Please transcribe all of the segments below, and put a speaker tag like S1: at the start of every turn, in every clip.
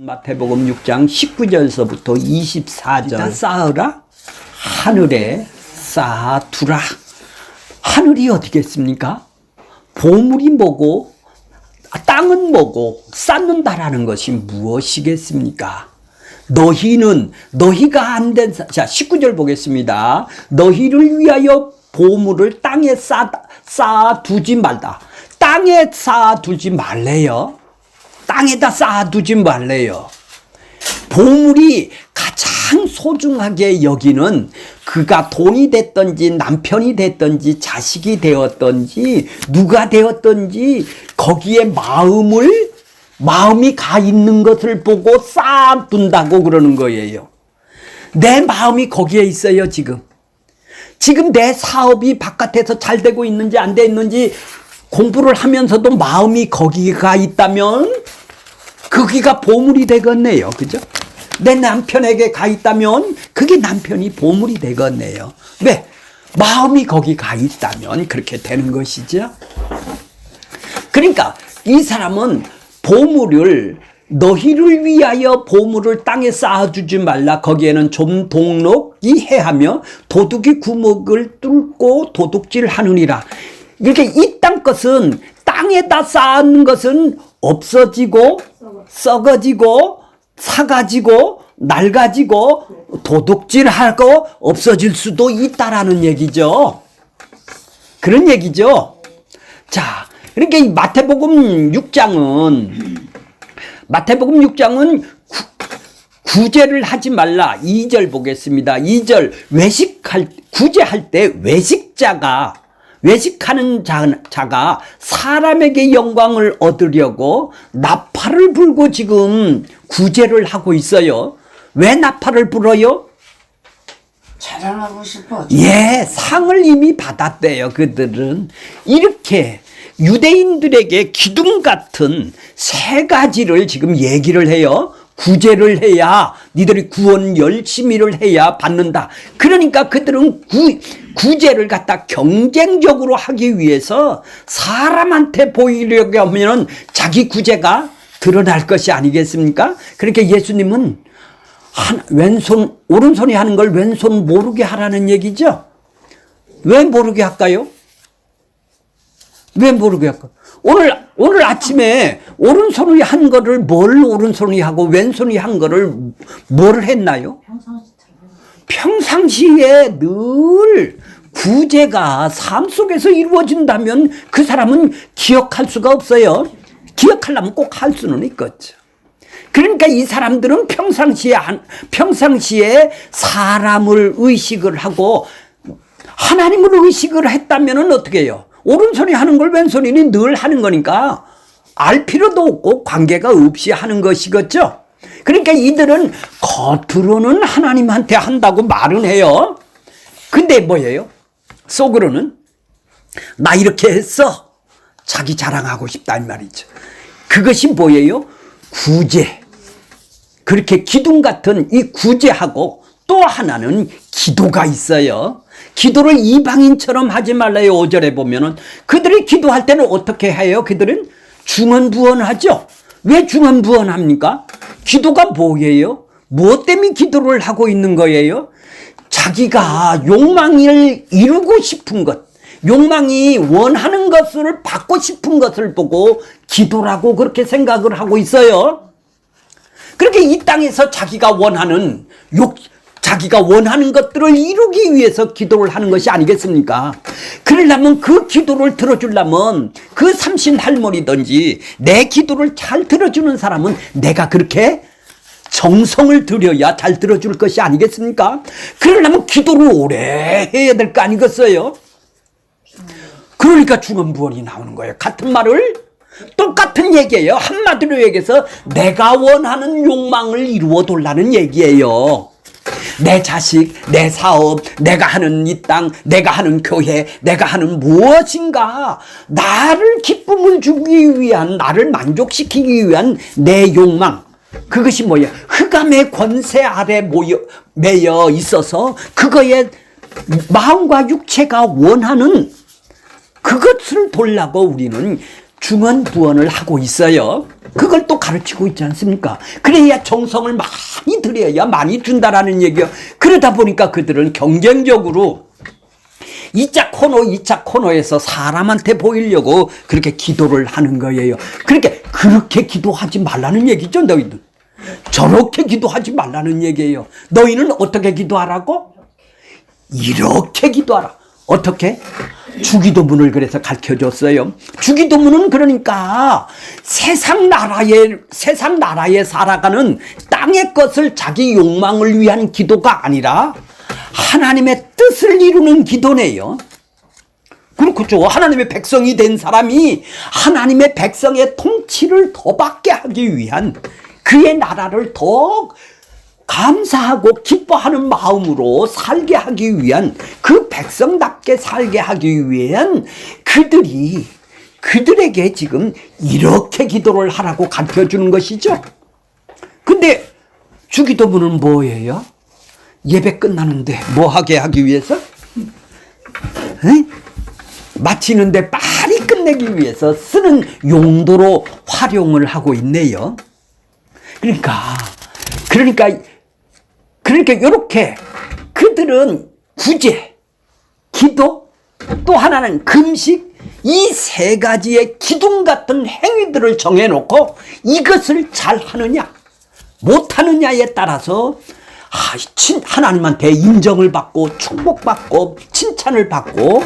S1: 마태복음 6장 19절서부터 24절 쌓으라 하늘에 쌓아두라. 하늘이 어디겠습니까? 보물이 뭐고 땅은 뭐고 쌓는다라는 것이 무엇이겠습니까? 너희가 안 된 자 19절 보겠습니다. 너희를 위하여 보물을 땅에 쌓아두지 말다. 땅에 쌓아두지 말래요. 땅에다 쌓아두지 말래요. 보물이 가장 소중하게 여기는 그가 돈이 됐든지 남편이 됐든지 자식이 되었든지 누가 되었든지 거기에 마음이 가 있는 것을 보고 쌓아둔다고 그러는 거예요. 내 마음이 거기에 있어요. 지금 내 사업이 바깥에서 잘 되고 있는지 안 돼 있는지 공부를 하면서도 마음이 거기가 있다면 거기가 보물이 되겠네요. 그죠? 내 남편에게 가 있다면 그게 남편이 보물이 되겠네요. 왜? 마음이 거기 가 있다면 그렇게 되는 것이죠. 그러니까 이 사람은 보물을 너희를 위하여 보물을 땅에 쌓아주지 말라. 거기에는 좀 동록이 해하며 도둑이 구멍을 뚫고 도둑질하느니라. 이렇게 이 땅 것은 땅에다 쌓는 것은 없어지고 썩어지고 사가지고 낡아지고 도둑질하고 없어질 수도 있다라는 얘기죠. 그런 얘기죠. 자, 그러니까 이 마태복음 6장은 구제를 하지 말라. 2절 보겠습니다. 2절 구제할 때 외식하는 자가 사람에게 영광을 얻으려고 나팔을 불고 지금 구제를 하고 있어요. 왜 나팔을 불어요?
S2: 자랑하고 싶어.
S1: 예, 상을 이미 받았대요. 그들은 이렇게 유대인들에게 기둥 같은 세 가지를 지금 얘기를 해요. 구제를 해야, 니들이 구원 열심히를 해야 받는다. 그러니까 그들은 구제를 갖다 경쟁적으로 하기 위해서 사람한테 보이려고 하면 자기 구제가 드러날 것이 아니겠습니까? 그러니까 예수님은 오른손이 하는 걸 왼손 모르게 하라는 얘기죠. 왜 모르게 할까요? 왜 모르게 할까? 오늘 아침에 오른손이 한 거를 뭘 오른손이 하고 왼손이 한 거를 뭘 했나요? 평상시에 늘 구제가 삶 속에서 이루어진다면 그 사람은 기억할 수가 없어요. 기억하려면 꼭 할 수는 있겠죠. 그러니까 이 사람들은 평상시에 사람을 의식을 하고 하나님을 의식을 했다면 어떻게 해요? 오른손이 하는 걸 왼손이 늘 하는 거니까 알 필요도 없고 관계가 없이 하는 것이겠죠. 그러니까 이들은 겉으로는 하나님한테 한다고 말은 해요. 근데 뭐예요? 속으로는 나 이렇게 했어. 자기 자랑하고 싶다 이 말이죠. 그것이 뭐예요? 구제. 그렇게 기둥 같은 이 구제하고 또 하나는 기도가 있어요. 기도를 이방인처럼 하지 말라요. 5절에 보면은 그들이 기도할 때는 어떻게 해요? 그들은 중언부언하죠. 왜 중언부언합니까? 기도가 뭐예요? 무엇 때문에 기도를 하고 있는 거예요? 자기가 욕망을 이루고 싶은 것, 욕망이 원하는 것을 받고 싶은 것을 보고 기도라고 그렇게 생각을 하고 있어요. 그렇게 이 땅에서 자기가 원하는 것들을 이루기 위해서 기도를 하는 것이 아니겠습니까? 그러려면 그 기도를 들어주려면 그 삼신 할머니든지 내 기도를 잘 들어주는 사람은 내가 그렇게 정성을 들여야 잘 들어줄 것이 아니겠습니까? 그러려면 기도를 오래 해야 될 거 아니겠어요? 그러니까 중언부언이 나오는 거예요. 같은 말을 똑같은 얘기예요. 한마디로 얘기해서 내가 원하는 욕망을 이루어 달라는 얘기예요. 내 자식, 내 사업, 내가 하는 이 땅, 내가 하는 교회, 내가 하는 무엇인가 나를 기쁨을 주기 위한, 나를 만족시키기 위한 내 욕망, 그것이 뭐예요? 흑암의 권세 아래 매여 있어서 그거에 마음과 육체가 원하는 그것을 돌라고 우리는 중언부언을 하고 있어요. 그걸 또 가르치고 있지 않습니까? 그래야 정성을 많이 들여야 많이 준다라는 얘기요. 그러다 보니까 그들은 경쟁적으로 2차 코너에서 사람한테 보이려고 그렇게 기도를 하는 거예요. 그렇게 기도하지 말라는 얘기죠, 너희들. 저렇게 기도하지 말라는 얘기예요. 너희는 어떻게 기도하라고? 이렇게 기도하라. 어떻게? 주기도문을 그래서 가르쳐 줬어요. 주기도문은 그러니까 세상 나라에 살아가는 땅의 것을 자기 욕망을 위한 기도가 아니라 하나님의 뜻을 이루는 기도네요. 그렇죠. 하나님의 백성이 된 사람이 하나님의 백성의 통치를 더 받게 하기 위한, 그의 나라를 더 감사하고 기뻐하는 마음으로 살게 하기 위한, 그 백성답게 살게 하기 위한 그들에게 지금 이렇게 기도를 하라고 가르쳐 주는 것이죠. 근데 주기도문은 뭐예요? 예배 끝나는데 뭐 하게 하기 위해서? 마치는데 빨리 끝내기 위해서 쓰는 용도로 활용을 하고 있네요. 그러니까 이렇게 그들은 구제, 기도, 또 하나는 금식, 이 세 가지의 기둥 같은 행위들을 정해놓고 이것을 잘 하느냐 못하느냐에 따라서 하나님한테 인정을 받고 축복받고 칭찬을 받고,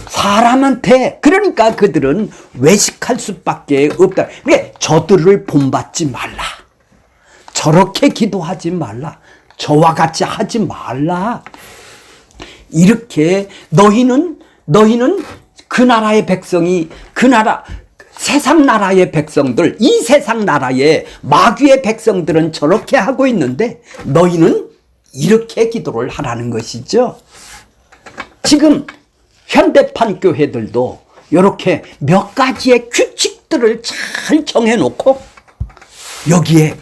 S1: 사람한테, 그러니까 그들은 외식할 수밖에 없다. 그러니까 저들을 본받지 말라, 저렇게 기도하지 말라, 저와 같이 하지 말라. 이렇게 너희는 그 나라의 백성이, 세상 나라의 백성들, 이 세상 나라의 마귀의 백성들은 저렇게 하고 있는데 너희는 이렇게 기도를 하라는 것이죠. 지금 현대판 교회들도 이렇게 몇 가지의 규칙들을 잘 정해놓고 여기에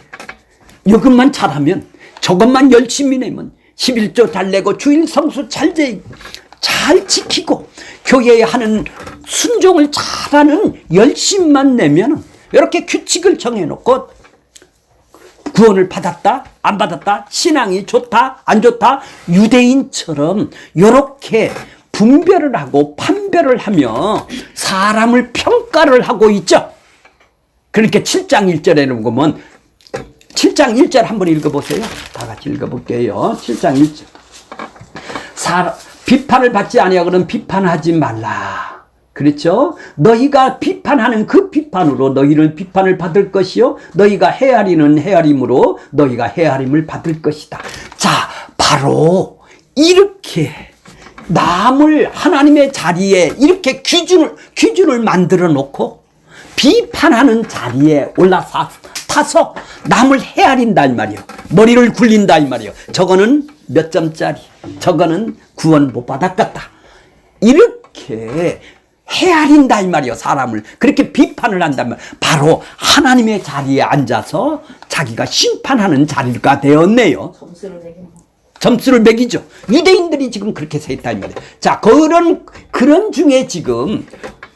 S1: 이것만 잘하면, 저것만 열심히 내면, 11조 잘 내고 주일 성수 잘 지키고 교회에 하는 순종을 잘하는 열심만 내면, 이렇게 규칙을 정해놓고 구원을 받았다 안 받았다, 신앙이 좋다 안 좋다, 유대인처럼 이렇게 분별을 하고 판별을 하며 사람을 평가를 하고 있죠. 그러니까 7장 1절에는 보면, 7장 1절 한번 읽어보세요. 다 같이 읽어볼게요. 7장 1절. 비판을 받지 아니하거든 비판하지 말라. 그렇죠? 너희가 비판하는 그 비판으로 너희는 비판을 받을 것이요, 너희가 헤아리는 헤아림으로 너희가 헤아림을 받을 것이다. 자, 바로 이렇게 남을 하나님의 자리에 이렇게 기준을 만들어 놓고 비판하는 자리에 올라타서 남을 헤아린다 이 말이요, 머리를 굴린다 이 말이요. 저거는 몇 점짜리, 저거는 구원 못 받았겠다, 이렇게 헤아린다 이 말이요. 사람을 그렇게 비판을 한다면 바로 하나님의 자리에 앉아서 자기가 심판하는 자리가 되었네요. 점수를 매기죠. 유대인들이 지금 그렇게 서 있다 이 말이에요. 자, 그런 중에 지금,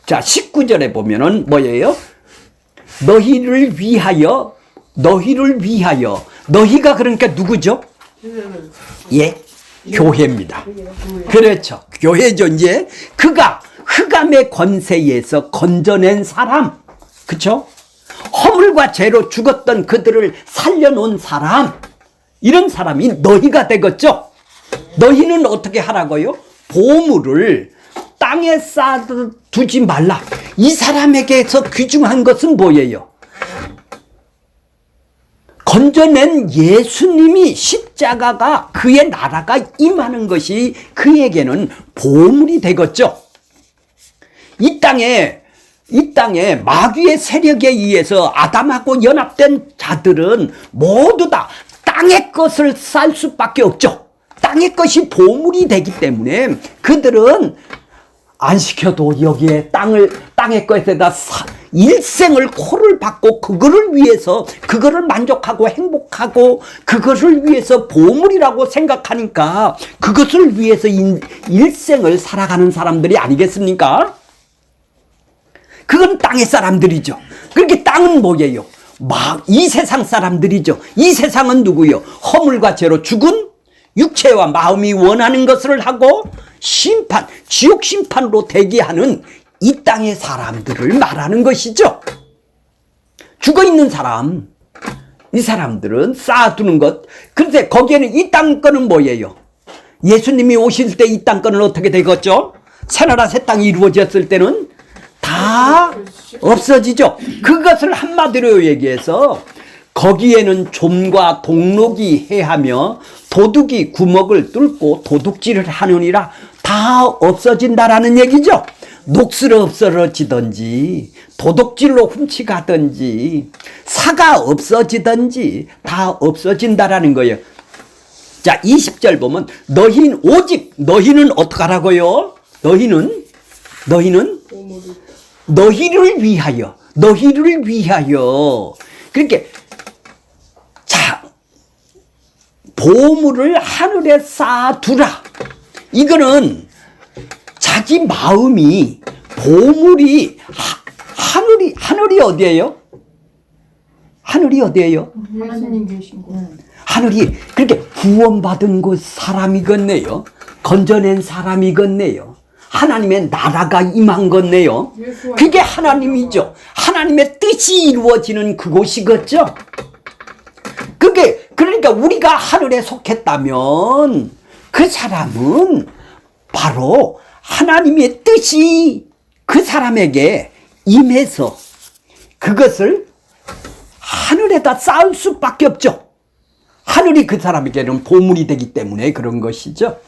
S1: 자, 19절에 보면은 뭐예요? 너희를 위하여, 너희가 그러니까 누구죠? 예, 교회입니다. 그렇죠. 교회죠. 이제 그가 흑암의 권세에서 건져낸 사람, 그렇죠? 허물과 죄로 죽었던 그들을 살려놓은 사람, 이런 사람이 너희가 되겠죠. 너희는 어떻게 하라고요? 보물을 땅에 쌓아두지 말라. 이 사람에게서 귀중한 것은 뭐예요? 건져낸 예수님이, 십자가가, 그의 나라가 임하는 것이 그에게는 보물이 되겠죠. 이 땅에 마귀의 세력에 의해서 아담하고 연합된 자들은 모두 다 땅의 것을 쌀 수밖에 없죠. 땅의 것이 보물이 되기 때문에 그들은 안 시켜도 여기에 땅의 것에다 일생을 코를 박고 그거를 위해서, 그거를 만족하고 행복하고 그것을 위해서 보물이라고 생각하니까 그것을 위해서 일생을 살아가는 사람들이 아니겠습니까? 그건 땅의 사람들이죠. 그렇게 땅은 뭐예요? 이 세상 사람들이죠. 이 세상은 누구요? 허물과 죄로 죽은 육체와 마음이 원하는 것을 하고 심판, 지옥 심판으로 대기하는 이 땅의 사람들을 말하는 것이죠. 죽어있는 사람, 이 사람들은 쌓아두는 것. 그런데 거기에는 이 땅 거는 뭐예요? 예수님이 오실 때 이 땅 거는 어떻게 되겠죠? 새나라 새 땅이 이루어졌을 때는 다 없어지죠. 그것을 한마디로 얘기해서 거기에는 좀과 동록이 해하며 도둑이 구멍을 뚫고 도둑질을 하느니라 다 없어진다라는 얘기죠. 녹슬어 없어지든지 도둑질로 훔치가든지 사가 없어지든지 다 없어진다라는 거예요. 자, 20절 보면 오직 너희는 어떡하라고요? 너희를 위하여 그러니까 자, 보물을 하늘에 쌓아두라. 이거는 자기 마음이 보물이 하늘이 어디예요? 하늘이 어디예요?
S3: 하나님 계신 곳.
S1: 하늘이 그렇게 구원받은 곳 사람이겠네요. 건져낸 사람이겠네요. 하나님의 나라가 임한 것네요. 그게 하나님이죠. 하나님의 뜻이 이루어지는 그곳이겠죠. 그게 그러니까 우리가 하늘에 속했다면 그 사람은 바로 하나님의 뜻이 그 사람에게 임해서 그것을 하늘에다 쌓을 수밖에 없죠. 하늘이 그 사람에게는 보물이 되기 때문에 그런 것이죠.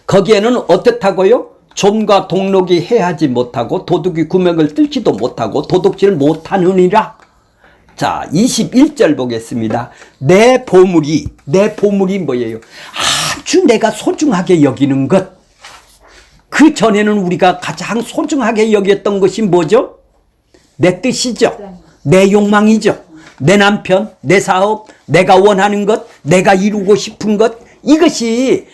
S1: 거기에는 어떻다고요? 좀과 동록이 해하지 못하고 도둑이 구멍을 뚫지도 못하고 도둑질을 못하느니라. 자, 21절 보겠습니다. 내 보물이 뭐예요? 아주 내가 소중하게 여기는 것. 그 전에는 우리가 가장 소중하게 여겼던 것이 뭐죠? 내 뜻이죠. 내 욕망이죠. 내 남편, 내 사업, 내가 원하는 것, 내가 이루고 싶은 것, 이것이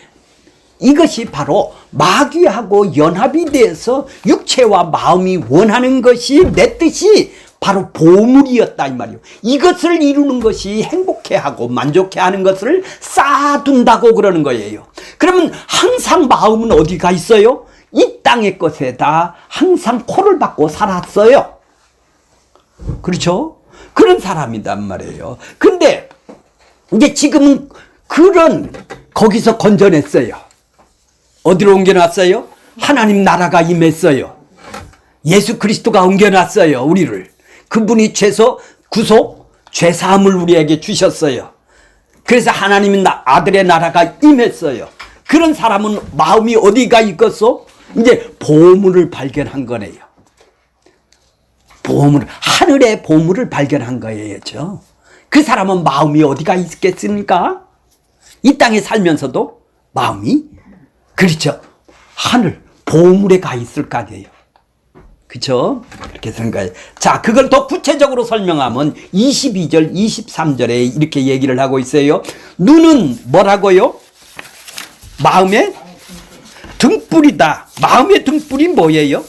S1: 바로 마귀하고 연합이 돼서 육체와 마음이 원하는 것이 내 뜻이 바로 보물이었다 이 말이에요. 이것을 이루는 것이 행복해하고 만족해하는 것을 쌓아둔다고 그러는 거예요. 그러면 항상 마음은 어디가 있어요? 이 땅의 것에다 항상 코를 박고 살았어요. 그렇죠? 그런 사람이란 말이에요. 근데 이제 지금은 거기서 건져냈어요. 어디로 옮겨놨어요? 하나님 나라가 임했어요. 예수 그리스도가 옮겨놨어요. 우리를. 그분이 구속, 죄사함을 우리에게 주셨어요. 그래서 하나님 아들의 나라가 임했어요. 그런 사람은 마음이 어디가 있겠어? 이제 보물을 발견한 거네요. 하늘의 보물을 발견한 거예요. 그 사람은 마음이 어디가 있겠습니까? 이 땅에 살면서도 마음이 그렇죠. 하늘 보물에 가 있을 거 아니에요. 그렇죠? 그렇게 생각해요. 자, 그걸 더 구체적으로 설명하면 22절, 23절에 이렇게 얘기를 하고 있어요. 눈은 뭐라고요? 마음의 등불이다. 마음의 등불이 뭐예요?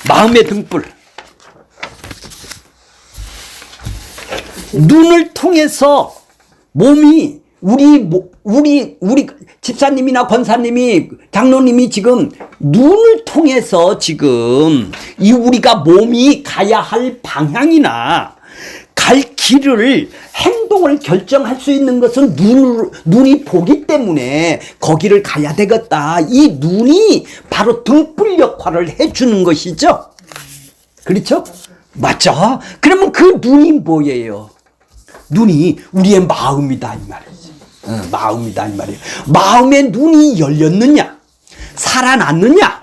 S1: 마음의 등불. 눈을 통해서 몸이 우리 집사님이나 권사님이 장로님이 지금 눈을 통해서 지금 우리가 몸이 가야 할 방향이나 갈 길을 행동을 결정할 수 있는 것은 눈이 보기 때문에 거기를 가야 되겠다. 이 눈이 바로 등불 역할을 해주는 것이죠. 그렇죠? 맞죠? 그러면 그 눈이 뭐예요? 눈이 우리의 마음이다 이 말이지. 마음이다 이 말이에요. 마음의 눈이 열렸느냐? 살아났느냐?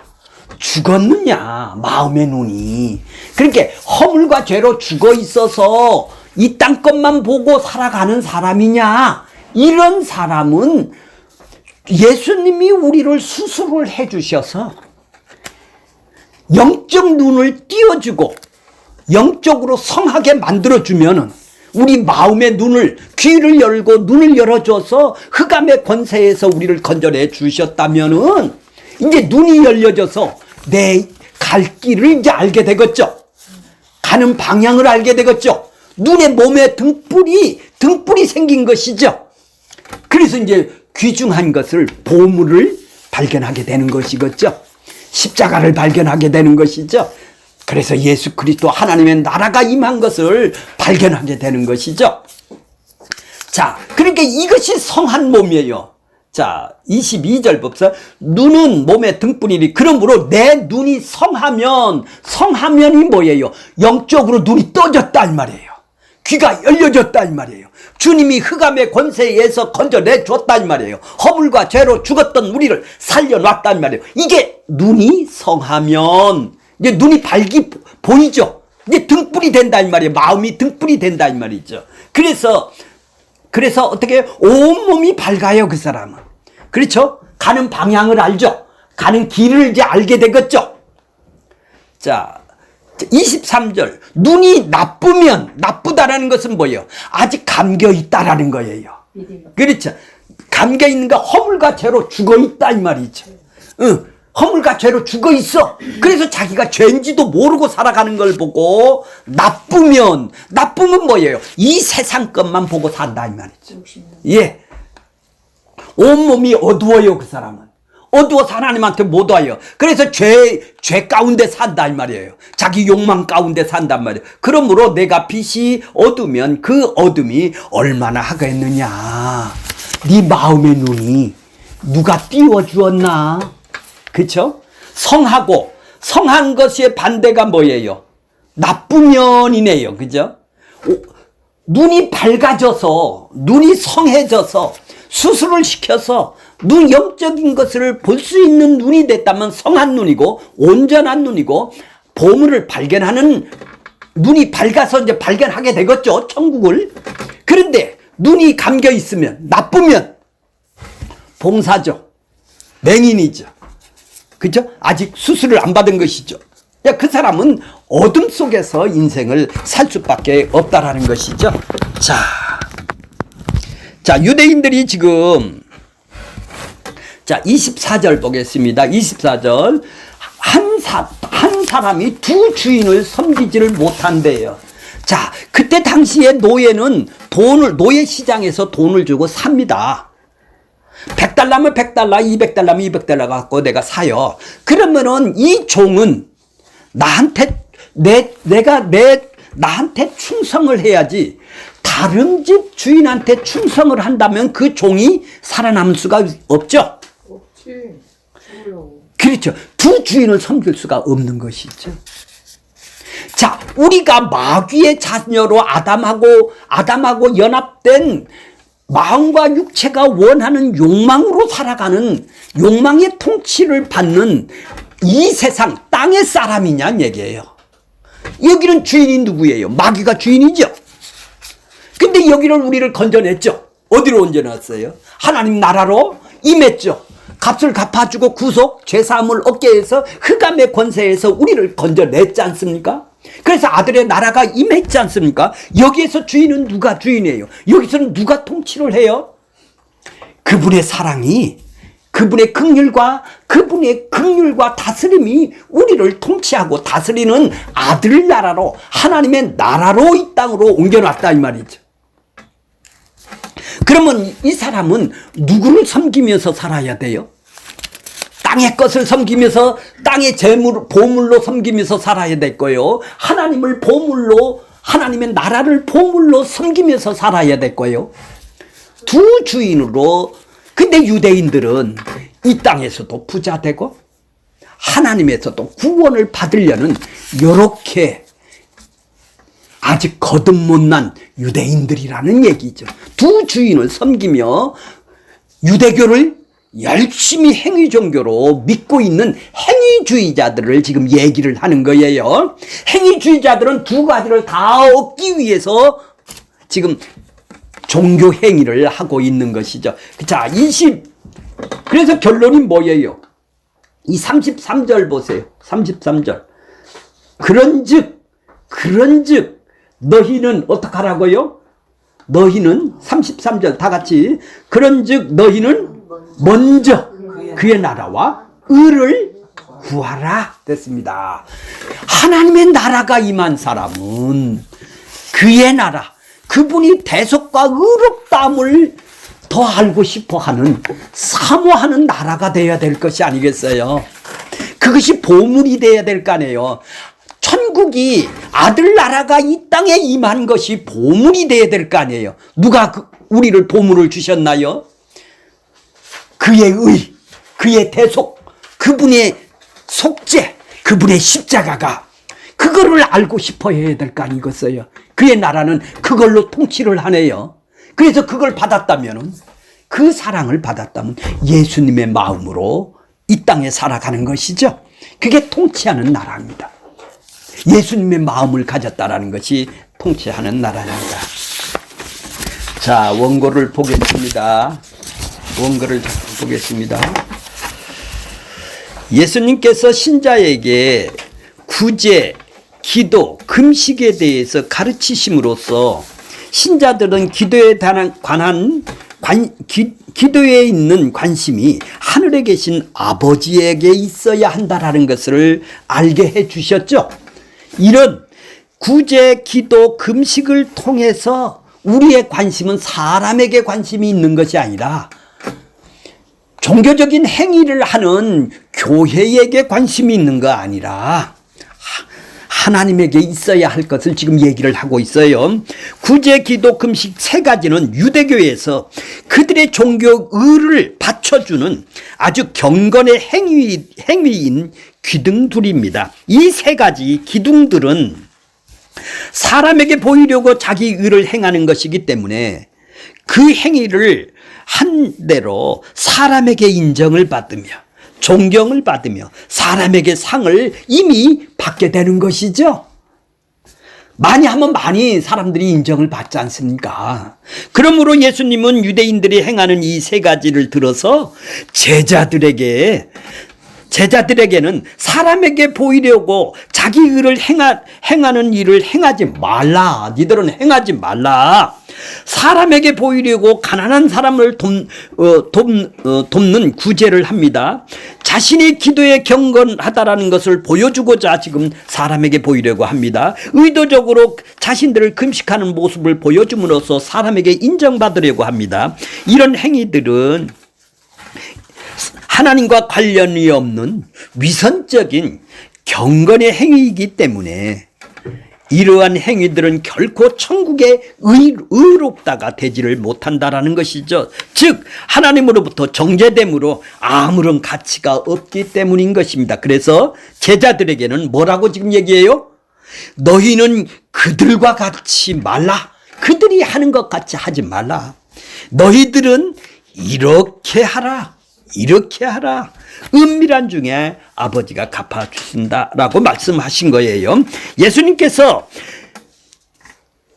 S1: 죽었느냐? 마음의 눈이. 그러니까 허물과 죄로 죽어 있어서 이 땅 것만 보고 살아가는 사람이냐? 이런 사람은 예수님이 우리를 수술을 해주셔서 영적 눈을 띄워주고 영적으로 성하게 만들어주면은 우리 마음의 눈을, 귀를 열고 눈을 열어줘서 흑암의 권세에서 우리를 건져내 주셨다면은 이제 눈이 열려져서 내 갈 길을 이제 알게 되겠죠. 가는 방향을 알게 되겠죠. 눈에 몸에 등불이 생긴 것이죠. 그래서 이제 귀중한 것을 보물을 발견하게 되는 것이겠죠. 십자가를 발견하게 되는 것이죠. 그래서 예수 그리스도 하나님의 나라가 임한 것을 발견하게 되는 것이죠. 자, 그러니까 이것이 성한 몸이에요. 자, 22절 봅시다. 눈은 몸의 등불이니 그러므로 내 눈이 성하면이 뭐예요? 영적으로 눈이 떠졌다 이 말이에요. 귀가 열려졌다 이 말이에요. 주님이 흑암의 권세에서 건져내줬다 이 말이에요. 허물과 죄로 죽었던 우리를 살려놨다 이 말이에요. 이게 눈이 성하면 이제 눈이 밝이 보이죠. 이제 등불이 된다 이 말이에요. 마음이 등불이 된다 이 말이죠. 그래서 어떻게 온몸이 밝아요 그 사람은. 그렇죠? 가는 방향을 알죠. 가는 길을 이제 알게 되겠죠. 자 23절 눈이 나쁘다라는 것은 뭐예요? 아직 감겨있다라는 거예요. 그렇죠. 감겨있는가 허물과 죄로 죽어있다 이 말이죠. 허물과 죄로 죽어있어. 그래서 자기가 죄인지도 모르고 살아가는 걸 보고 나쁘면 뭐예요? 이 세상 것만 보고 산다 이 말이죠. 예. 온몸이 어두워요 그 사람은. 어두워서 하나님한테 못 와요. 그래서 죄 가운데 산다 이 말이에요. 자기 욕망 가운데 산단 말이에요. 그러므로 내가 빛이 어두면 그 어둠이 얼마나 하겠느냐. 네 마음의 눈이 누가 띄워주었나. 그쵸? 성한 것의 반대가 뭐예요? 나쁘면이네요. 그죠? 눈이 밝아져서 눈이 성해져서 수술을 시켜서 영적인 것을 볼 수 있는 눈이 됐다면 성한 눈이고 온전한 눈이고 보물을 발견하는 눈이 밝아서 이제 발견하게 되겠죠. 천국을. 그런데 눈이 감겨 있으면 나쁘면 봉사죠. 맹인이죠. 그죠? 아직 수술을 안 받은 것이죠. 그 사람은 어둠 속에서 인생을 살 수밖에 없다라는 것이죠. 자, 유대인들이 지금 24절 보겠습니다. 24절 한 사람이 두 주인을 섬기지를 못한대요. 자, 그때 당시에 노예는 노예 시장에서 돈을 주고 삽니다. 100달러면 100달러, 200달러면 200달러 갖고 내가 사요. 그러면은 이 종은 나한테 충성을 해야지. 다른 집 주인한테 충성을 한다면 그 종이 살아남을 수가 없죠. 없지. 그렇죠. 두 주인을 섬길 수가 없는 것이죠. 자, 우리가 마귀의 자녀로 아담하고 연합된 마음과 육체가 원하는 욕망으로 살아가는 욕망의 통치를 받는 이 세상 땅의 사람이냐는 얘기예요. 여기는 주인이 누구예요? 마귀가 주인이죠. 근데 여기를 우리를 건져냈죠. 어디로 얹어놨어요? 하나님 나라로 임했죠. 값을 갚아주고 구속, 죄사함을 얻게 해서 흑암의 권세에서 우리를 건져냈지 않습니까? 그래서 아들의 나라가 임했지 않습니까? 여기에서 주인은 누가 주인이에요? 여기서는 누가 통치를 해요? 그분의 사랑이, 그분의 긍휼과 다스림이 우리를 통치하고 다스리는 아들 나라로, 하나님의 나라로 이 땅으로 옮겨놨다 이 말이죠. 그러면 이 사람은 누구를 섬기면서 살아야 돼요? 땅의 것을 섬기면서, 땅의 보물로 섬기면서 살아야 될 거예요. 하나님을 보물로, 하나님의 나라를 보물로 섬기면서 살아야 될 거예요. 두 주인으로. 근데 유대인들은 이 땅에서도 부자 되고 하나님에서도 구원을 받으려는 요렇게 아직 거듭 못난 유대인들이라는 얘기죠. 두 주인을 섬기며 유대교를 열심히 행위종교로 믿고 있는 행위주의자들을 지금 얘기를 하는 거예요. 행위주의자들은 두 가지를 다 얻기 위해서 지금 종교 행위를 하고 있는 것이죠. 자, 그래서 결론이 뭐예요? 이 33절 보세요. 33절. 그런즉 너희는 어떡하라고요? 너희는 33절 다 같이 그런즉 너희는 먼저 그의 나라와 의를 구하라 됐습니다. 하나님의 나라가 임한 사람은 그의 나라, 그분이 대속과 의롭다함을 더 알고 싶어하는, 사모하는 나라가 되어야 될 것이 아니겠어요? 그것이 보물이 되어야 될 거 아니에요. 천국이, 아들 나라가 이 땅에 임한 것이 보물이 되어야 될 거 아니에요. 누가 우리를 보물을 주셨나요? 그의 의, 그의 대속, 그분의 속죄, 그분의 십자가가, 그거를 알고 싶어 해야 될 거 아니겠어요? 그의 나라는 그걸로 통치를 하네요. 그래서 그걸 받았다면, 그 사랑을 받았다면 예수님의 마음으로 이 땅에 살아가는 것이죠. 그게 통치하는 나라입니다. 예수님의 마음을 가졌다라는 것이 통치하는 나라입니다. 자, 원고를 보겠습니다. 원고를 보겠습니다. 예수님께서 신자에게 구제, 기도, 금식에 대해서 가르치심으로써 신자들은 기도에 관한 기도에 있는 관심이 하늘에 계신 아버지에게 있어야 한다라는 것을 알게 해 주셨죠. 이런 구제, 기도, 금식을 통해서 우리의 관심은 사람에게 관심이 있는 것이 아니라 종교적인 행위를 하는 교회에게 관심이 있는 거 아니라 하나님에게 있어야 할 것을 지금 얘기를 하고 있어요. 구제, 기도, 금식 세 가지는 유대교에서 그들의 종교 의를 받쳐주는 아주 경건의 행위인 기둥들입니다. 이 세 가지 기둥들은 사람에게 보이려고 자기 의를 행하는 것이기 때문에 그 행위를 한 대로 사람에게 인정을 받으며 존경을 받으며 사람에게 상을 이미 받게 되는 것이죠. 많이 하면 많이 사람들이 인정을 받지 않습니까? 그러므로 예수님은 유대인들이 행하는 이 세 가지를 들어서 제자들에게는 사람에게 보이려고 자기 의를 행하는 일을 행하지 말라. 니들은 행하지 말라. 사람에게 보이려고 가난한 사람을 돕는 구제를 합니다. 자신의 기도에 경건하다라는 것을 보여주고자 지금 사람에게 보이려고 합니다. 의도적으로 자신들을 금식하는 모습을 보여줌으로써 사람에게 인정받으려고 합니다. 이런 행위들은 하나님과 관련이 없는 위선적인 경건의 행위이기 때문에 이러한 행위들은 결코 천국의 의롭다가 되지를 못한다라는 것이죠. 즉 하나님으로부터 정죄됨으로 아무런 가치가 없기 때문인 것입니다. 그래서 제자들에게는 뭐라고 지금 얘기해요? 너희는 그들과 같이 말라. 그들이 하는 것 같이 하지 말라. 너희들은 이렇게 하라. 이렇게 하라. 은밀한 중에 아버지가 갚아주신다라고 말씀하신 거예요. 예수님께서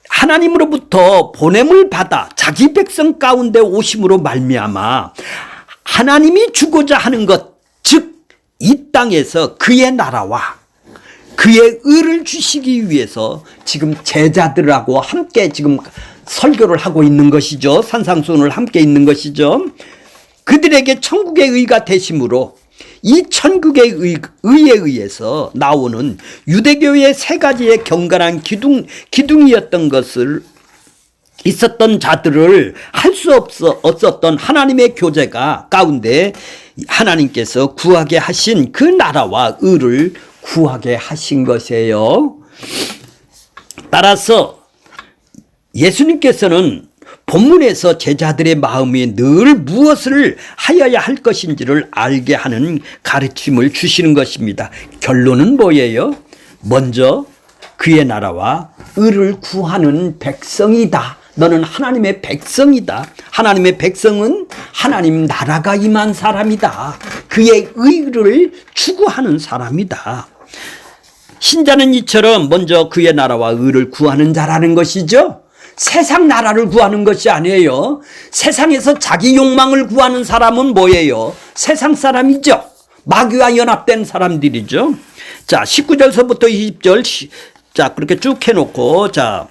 S1: 하나님으로부터 보냄을 받아 자기 백성 가운데 오심으로 말미암아 하나님이 주고자 하는 것, 즉 이 땅에서 그의 나라와 그의 의를 주시기 위해서 지금 제자들하고 함께 지금 설교를 하고 있는 것이죠. 산상수훈을 함께 있는 것이죠. 그들에게 천국의 의가 되심으로 이 천국의 의에 의해서 나오는 유대교의 세 가지의 경건한 기둥이었던 것을 있었던 자들을 할 수 없었던 하나님의 교제가 가운데 하나님께서 구하게 하신 그 나라와 의를 구하게 하신 것이에요. 따라서 예수님께서는 본문에서 제자들의 마음이 늘 무엇을 하여야 할 것인지를 알게 하는 가르침을 주시는 것입니다. 결론은 뭐예요? 먼저 그의 나라와 의를 구하는 백성이다. 너는 하나님의 백성이다. 하나님의 백성은 하나님 나라가 임한 사람이다. 그의 의를 추구하는 사람이다. 신자는 이처럼 먼저 그의 나라와 의를 구하는 자라는 것이죠. 세상 나라를 구하는 것이 아니에요. 세상에서 자기 욕망을 구하는 사람은 뭐예요? 세상 사람이죠. 마귀와 연합된 사람들이죠. 자, 19절서부터 20절, 자, 그렇게 쭉 해놓고, 자,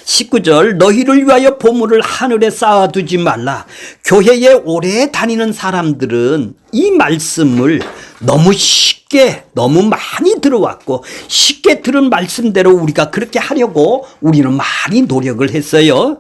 S1: 19절, 너희를 위하여 보물을 하늘에 쌓아두지 말라. 교회에 오래 다니는 사람들은 이 말씀을 너무 쉽게 너무 많이 들어왔고 쉽게 들은 말씀대로 우리가 그렇게 하려고 우리는 많이 노력을 했어요.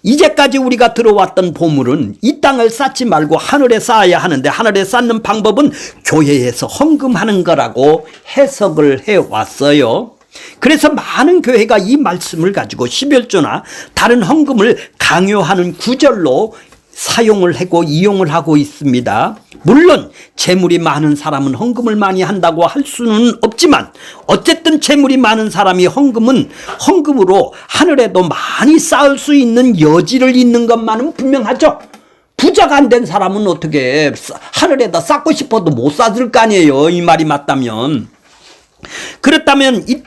S1: 이제까지 우리가 들어왔던 보물은 이 땅을 쌓지 말고 하늘에 쌓아야 하는데 하늘에 쌓는 방법은 교회에서 헌금하는 거라고 해석을 해왔어요. 그래서 많은 교회가 이 말씀을 가지고 11조나 다른 헌금을 강요하는 구절로 사용을 하고 이용을 하고 있습니다. 물론 재물이 많은 사람은 헌금을 많이 한다고 할 수는 없지만 어쨌든 재물이 많은 사람이 헌금으로 하늘에도 많이 쌓을 수 있는 여지를 있는 것만은 분명하죠. 부자가 안 된 사람은 어떻게 하늘에다 쌓고 싶어도 못 쌓을 거 아니에요. 이 말이 맞다면. 그렇다면 이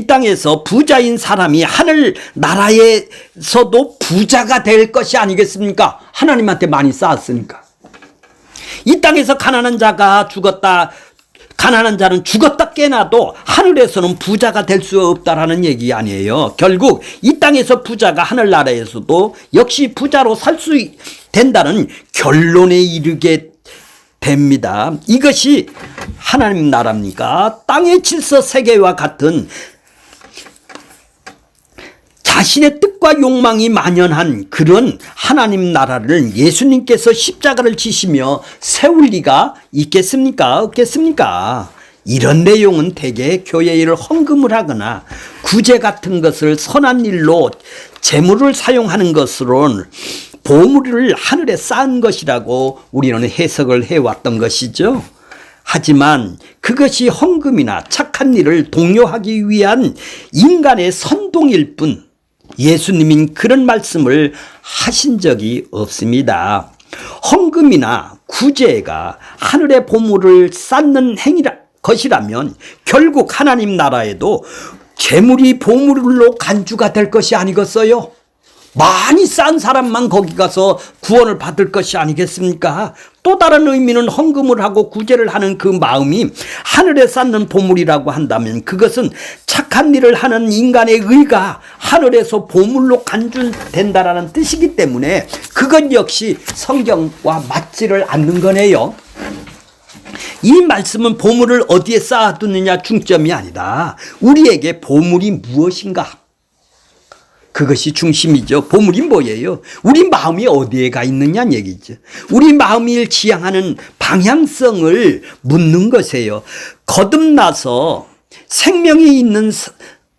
S1: 땅에서 부자인 사람이 하늘 나라에서도 부자가 될 것이 아니겠습니까? 하나님한테 많이 쌓았으니까. 이 땅에서 가난한 자는 죽었다 깨나도 하늘에서는 부자가 될 수 없다라는 얘기 아니에요. 결국 이 땅에서 부자가 하늘나라에서도 역시 부자로 살 수 된다는 결론에 이르게 됩니다. 이것이 하나님 나라입니까? 땅의 질서 세계와 같은 자신의 뜻과 욕망이 만연한 그런 하나님 나라를 예수님께서 십자가를 지시며 세울 리가 있겠습니까? 없겠습니까? 이런 내용은 대개 교회에 헌금을 하거나 구제 같은 것을 선한 일로 재물을 사용하는 것으로는 보물을 하늘에 쌓은 것이라고 우리는 해석을 해왔던 것이죠. 하지만 그것이 헌금이나 착한 일을 독려하기 위한 인간의 선동일 뿐 예수님은 그런 말씀을 하신 적이 없습니다. 헌금이나 구제가 하늘의 보물을 쌓는 것이라면 결국 하나님 나라에도 재물이 보물로 간주가 될 것이 아니겠어요? 많이 쌓은 사람만 거기 가서 구원을 받을 것이 아니겠습니까? 또 다른 의미는 헌금을 하고 구제를 하는 그 마음이 하늘에 쌓는 보물이라고 한다면 그것은 착한 일을 하는 인간의 의가 하늘에서 보물로 간주된다라는 뜻이기 때문에 그것 역시 성경과 맞지를 않는 거네요. 이 말씀은 보물을 어디에 쌓아두느냐 중점이 아니다. 우리에게 보물이 무엇인가? 그것이 중심이죠. 보물이 뭐예요? 우리 마음이 어디에 가 있느냐는 얘기죠. 우리 마음이 지향하는 방향성을 묻는 것이에요. 거듭나서 생명이 있는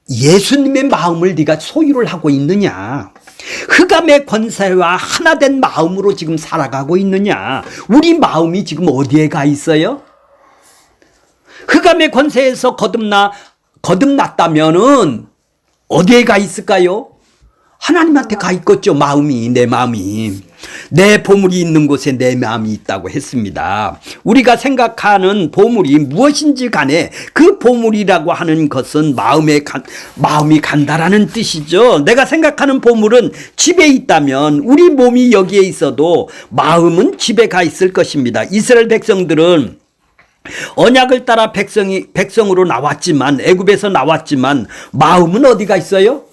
S1: 예수님의 마음을 네가 소유를 하고 있느냐? 흑암의 권세와 하나된 마음으로 지금 살아가고 있느냐? 우리 마음이 지금 어디에 가 있어요? 흑암의 권세에서 거듭났다면은 어디에 가 있을까요? 하나님한테 가 있겠죠. 마음이, 내 마음이. 내 보물이 있는 곳에 내 마음이 있다고 했습니다. 우리가 생각하는 보물이 무엇인지 간에 그 보물이라고 하는 것은 마음이 간다라는 뜻이죠. 내가 생각하는 보물은 집에 있다면 우리 몸이 여기에 있어도 마음은 집에 가 있을 것입니다. 이스라엘 백성들은 언약을 따라 백성으로 나왔지만 애굽에서 나왔지만 마음은 어디가 있어요?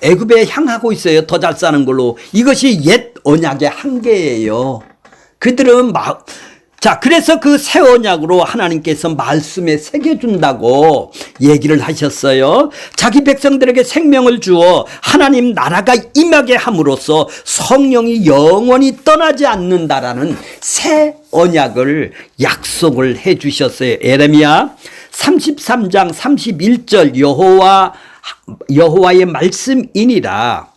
S1: 애굽에 향하고 있어요. 더 잘 사는 걸로. 이것이 옛 언약의 한계예요. 그들은 그래서 그 새 언약으로 하나님께서 말씀에 새겨준다고 얘기를 하셨어요. 자기 백성들에게 생명을 주어 하나님 나라가 임하게 함으로써 성령이 영원히 떠나지 않는다라는 새 언약을 약속을 해 주셨어요. 에레미야 33장 31절 여호와의 말씀이니라.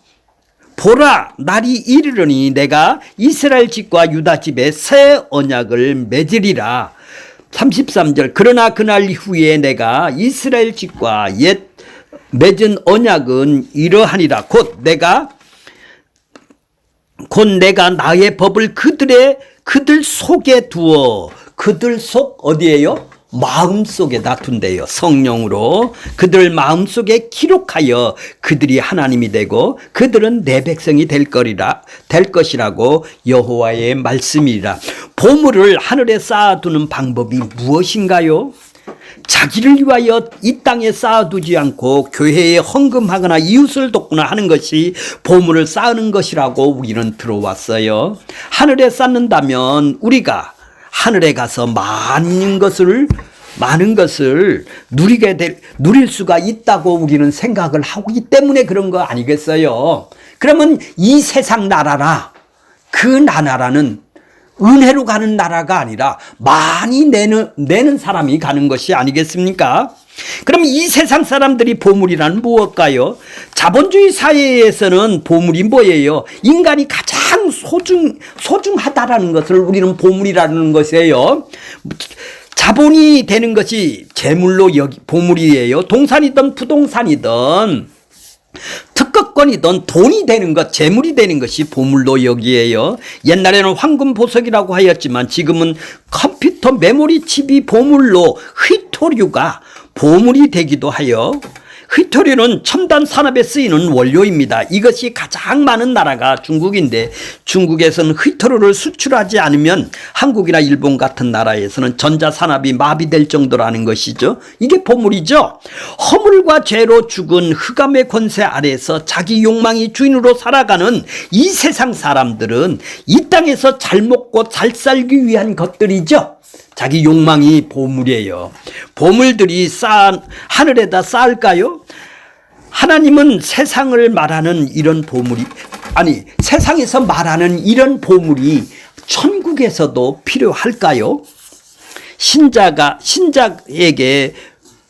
S1: 보라, 날이 이르르니 내가 이스라엘 집과 유다 집에 새 언약을 맺으리라. 33절 그러나 그날 후에 내가 이스라엘 집과 옛 맺은 언약은 이러하니라. 곧 내가 나의 법을 그들 속에 두어. 그들 속 어디예요? 마음속에다 둔대요. 성령으로 그들 마음속에 기록하여 그들이 하나님이 되고 그들은 내 백성이 될 것이라고 여호와의 말씀이라. 보물을 하늘에 쌓아두는 방법이 무엇인가요? 자기를 위하여 이 땅에 쌓아두지 않고 교회에 헌금하거나 이웃을 돕거나 하는 것이 보물을 쌓는 것이라고 우리는 들어왔어요. 하늘에 쌓는다면 우리가 하늘에 가서 많은 것을 누릴 수가 있다고 우리는 생각을 하기 때문에 그런 거 아니겠어요? 그러면 이 세상 나라라, 그 나라는 은혜로 가는 나라가 아니라 많이 내는 사람이 가는 것이 아니겠습니까? 그럼 이 세상 사람들이 보물이란 무엇일까요? 자본주의 사회에서는 보물이 뭐예요? 인간이 가장 소중하다라는 것을 우리는 보물이라는 것이에요. 자본이 되는 것이 재물로 보물이에요. 동산이든 부동산이든 특허권이든 돈이 되는 것, 재물이 되는 것이 보물로 여기에요. 옛날에는 황금 보석이라고 하였지만 지금은 컴퓨터 메모리 칩이 보물로 휘토류가 보물이 되기도 하여 휘토류는 첨단 산업에 쓰이는 원료입니다. 이것이 가장 많은 나라가 중국인데 중국에서는 휘토류를 수출하지 않으면 한국이나 일본 같은 나라에서는 전자산업이 마비될 정도라는 것이죠. 이게 보물이죠. 허물과 죄로 죽은 흑암의 권세 아래에서 자기 욕망이 주인으로 살아가는 이 세상 사람들은 이 땅에서 잘 먹고 잘 살기 위한 것들이죠. 자기 욕망이 보물이에요. 보물들이 하늘에다 쌓을까요? 하나님은 세상을 말하는 이런 보물이, 아니, 세상에서 말하는 이런 보물이 천국에서도 필요할까요? 신자에게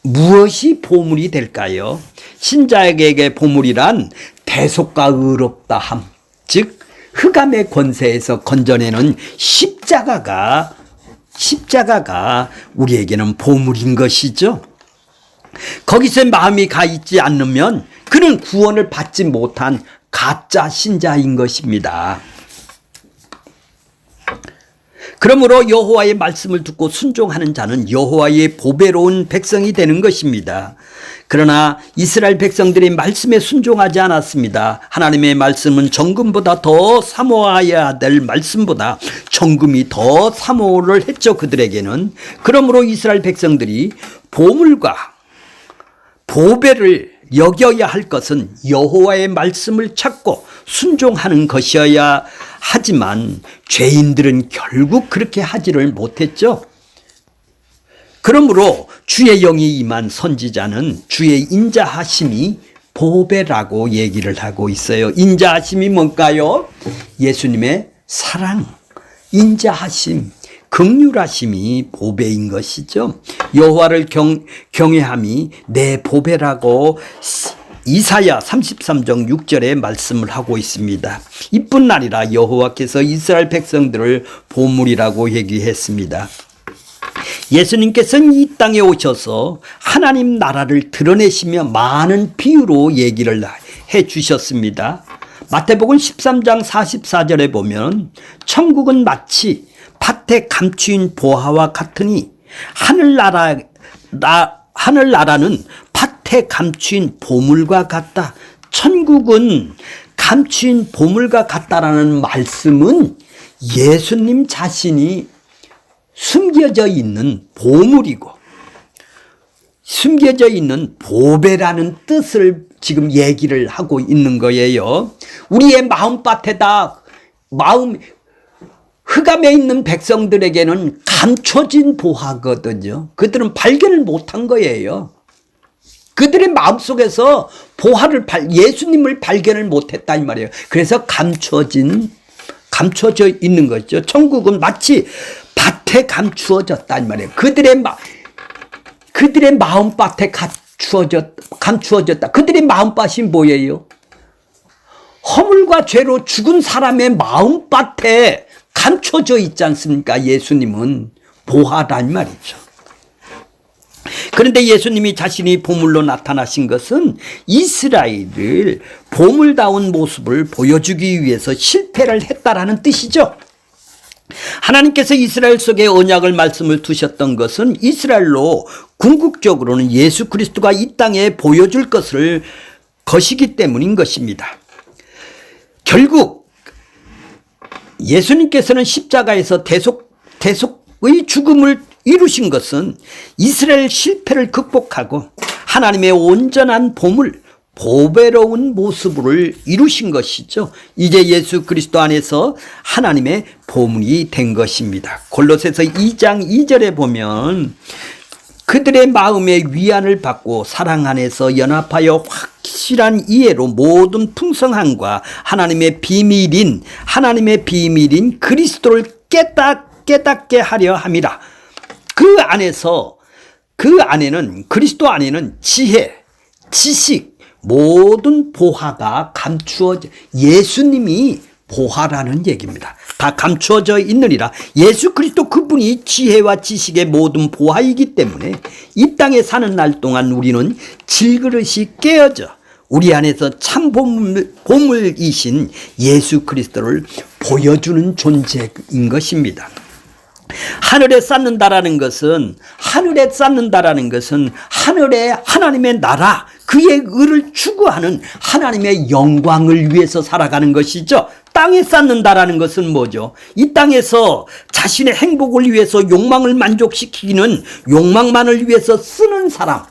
S1: 무엇이 보물이 될까요? 신자에게 보물이란 대속과 의롭다함, 즉 흑암의 권세에서 건져내는 십자가가 우리에게는 보물인 것이죠. 거기서 마음이 가 있지 않으면 그는 구원을 받지 못한 가짜 신자인 것입니다. 그러므로 여호와의 말씀을 듣고 순종하는 자는 여호와의 보배로운 백성이 되는 것입니다. 그러나 이스라엘 백성들이 말씀에 순종하지 않았습니다. 하나님의 말씀은 정금보다 더 사모해야 될 말씀보다 정금이 더 사모를 했죠, 그들에게는. 그러므로 이스라엘 백성들이 보물과 보배를 여겨야 할 것은 여호와의 말씀을 찾고 순종하는 것이어야 하지만 죄인들은 결국 그렇게 하지를 못했죠. 그러므로 주의 영이 임한 선지자는 주의 인자하심이 보배라고 얘기를 하고 있어요. 인자하심이 뭔가요? 예수님의 사랑, 인자하심, 긍휼하심이 보배인 것이죠. 여호와를 경외함이 내 보배라고 이사야 33장 6절에 말씀을 하고 있습니다. 이뿐 아니라 여호와께서 이스라엘 백성들을 보물이라고 얘기했습니다. 예수님께서는 이 땅에 오셔서 하나님 나라를 드러내시며 많은 비유로 얘기를 해 주셨습니다. 마태복음 13장 44절에 보면 천국은 마치 밭에 감추인 보화와 같으니 하늘나라는 밭에 감추인 보물과 같다. 천국은 감추인 보물과 같다라는 말씀은 예수님 자신이 숨겨져 있는 보물이고 숨겨져 있는 보배라는 뜻을 지금 얘기를 하고 있는 거예요. 우리의 마음밭에다 흑암에 있는 백성들에게는 감춰진 보화거든요. 그들은 발견을 못한 거예요. 그들의 마음속에서 예수님을 발견을 못했다 이 말이에요. 그래서 감춰져 있는 거죠. 천국은 마치 밭에 감추어졌다 이 말이에요. 그들의 마음밭에 감추어졌다. 그들의 마음밭이 뭐예요? 허물과 죄로 죽은 사람의 마음밭에 감춰져 있지 않습니까? 예수님은 보화란 말이죠. 그런데 예수님이 자신이 보물로 나타나신 것은 이스라엘을 보물다운 모습을 보여주기 위해서 실패를 했다라는 뜻이죠. 하나님께서 이스라엘 속에 언약을 말씀을 두셨던 것은 이스라엘로 궁극적으로는 예수 그리스도가 이 땅에 보여줄 것이기 때문인 것입니다. 결국 예수님께서는 십자가에서 대속의 죽음을 이루신 것은 이스라엘 실패를 극복하고 하나님의 온전한 보배로운 모습을 이루신 것이죠. 이제 예수 그리스도 안에서 하나님의 보물이 된 것입니다. 골로새서 2장 2절에 보면 그들의 마음의 위안을 받고 사랑 안에서 연합하여 확실한 이해로 모든 풍성함과 하나님의 비밀인 그리스도를 깨닫게 하려 함이라. 그 안에는 그리스도 안에는 지혜, 지식, 모든 보화가 감추어져, 예수님이 보화라는 얘기입니다. 다 감추어져 있느니라. 예수 그리스도 그분이 지혜와 지식의 모든 보화이기 때문에 이 땅에 사는 날 동안 우리는 질그릇이 깨어져 우리 안에서 참 보물이신 예수 그리스도를 보여주는 존재인 것입니다. 하늘에 쌓는다라는 것은 하늘에 하나님의 나라, 그의 의를 추구하는 하나님의 영광을 위해서 살아가는 것이죠. 땅에 쌓는다라는 것은 뭐죠? 이 땅에서 자신의 행복을 위해서 욕망을 만족시키는 욕망만을 위해서 쓰는 사람,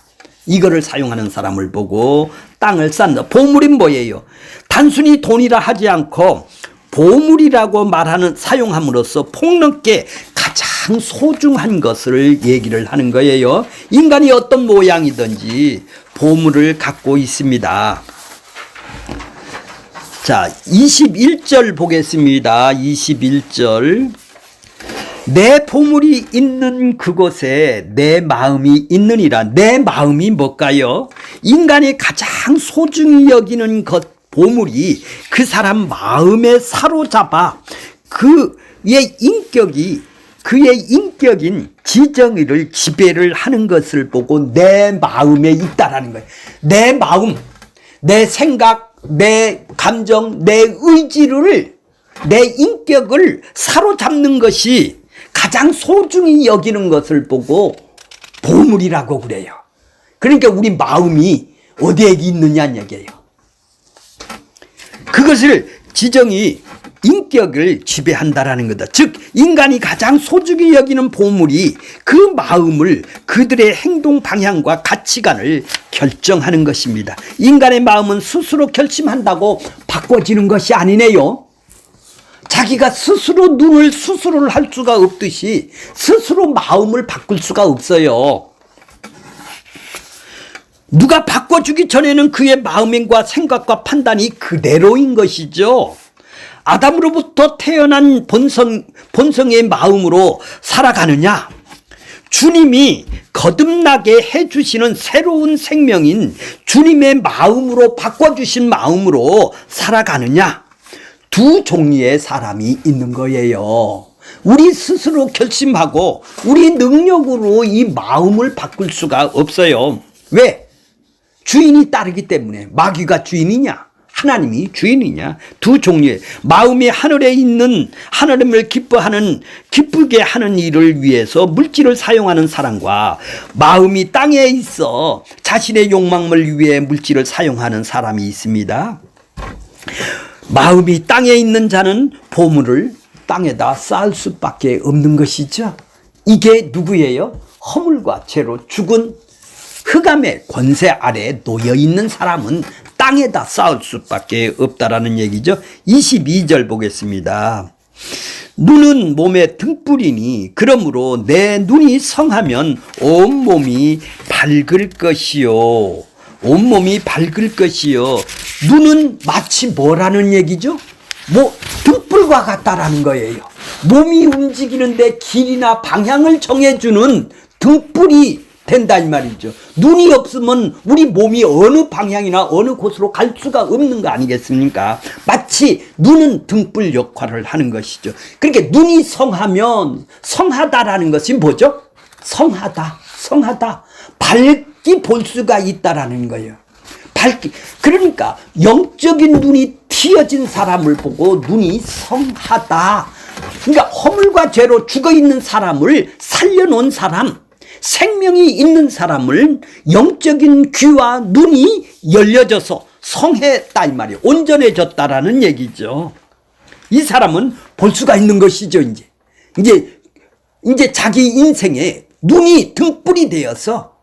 S1: 이거를 사용하는 사람을 보고 땅을 쌓는다. 보물이 뭐예요? 단순히 돈이라 하지 않고 보물이라고 사용함으로써 폭넓게 가장 소중한 것을 얘기를 하는 거예요. 인간이 어떤 모양이든지 보물을 갖고 있습니다. 자, 21절 보겠습니다. 21절. 내 보물이 있는 그곳에 내 마음이 있느니라. 내 마음이 뭘까요? 인간이 가장 소중히 여기는 보물이 그 사람 마음에 사로잡아 그의 인격인 지정의를 지배를 하는 것을 보고 내 마음에 있다라는 거예요. 내 마음, 내 생각, 내 감정, 내 의지를, 내 인격을 사로잡는 것이 가장 소중히 여기는 것을 보고 보물이라고 그래요. 그러니까 우리 마음이 어디에 있느냐는 얘기예요. 그것을 지정이 인격을 지배한다라는 거다. 즉 인간이 가장 소중히 여기는 보물이 그 마음을, 그들의 행동 방향과 가치관을 결정하는 것입니다. 인간의 마음은 스스로 결심한다고 바꿔지는 것이 아니네요. 자기가 스스로 눈을 수술을 할 수가 없듯이 스스로 마음을 바꿀 수가 없어요. 누가 바꿔주기 전에는 그의 마음과 생각과 판단이 그대로인 것이죠. 아담으로부터 태어난 본성의 마음으로 살아가느냐? 주님이 거듭나게 해주시는 새로운 생명인 주님의 마음으로 바꿔주신 마음으로 살아가느냐? 두 종류의 사람이 있는 거예요. 우리 스스로 결심하고 우리 능력으로 이 마음을 바꿀 수가 없어요. 왜? 주인이 따르기 때문에. 마귀가 주인이냐? 하나님이 주인이냐? 두 종류의 마음이 하늘에 있는 하나님을 기쁘게 하는 일을 위해서 물질을 사용하는 사람과 마음이 땅에 있어 자신의 욕망을 위해 물질을 사용하는 사람이 있습니다. 마음이 땅에 있는 자는 보물을 땅에다 쌓을 수밖에 없는 것이죠. 이게 누구예요? 허물과 죄로 죽은 흑암의 권세 아래 놓여 있는 사람은 땅에다 쌓을 수밖에 없다라는 얘기죠. 22절 보겠습니다. 눈은 몸의 등불이니 그러므로 내 눈이 성하면 온몸이 밝을 것이요. 온몸이 밝을 것이요. 눈은 마치 뭐라는 얘기죠? 등불과 같다라는 거예요. 몸이 움직이는데 길이나 방향을 정해주는 등불이 된다 이 말이죠. 눈이 없으면 우리 몸이 어느 방향이나 어느 곳으로 갈 수가 없는 거 아니겠습니까? 마치 눈은 등불 역할을 하는 것이죠. 그러니까 눈이 성하다라는 것이 뭐죠? 성하다. 밝게 볼 수가 있다라는 거예요. 그러니까 영적인 눈이 튀어진 사람을 보고 눈이 성하다. 그러니까 허물과 죄로 죽어있는 사람을 살려놓은 사람, 생명이 있는 사람을 영적인 귀와 눈이 열려져서 성했다 이 말이에요. 온전해졌다라는 얘기죠. 이 사람은 볼 수가 있는 것이죠. 이제 자기 인생에 눈이 등불이 되어서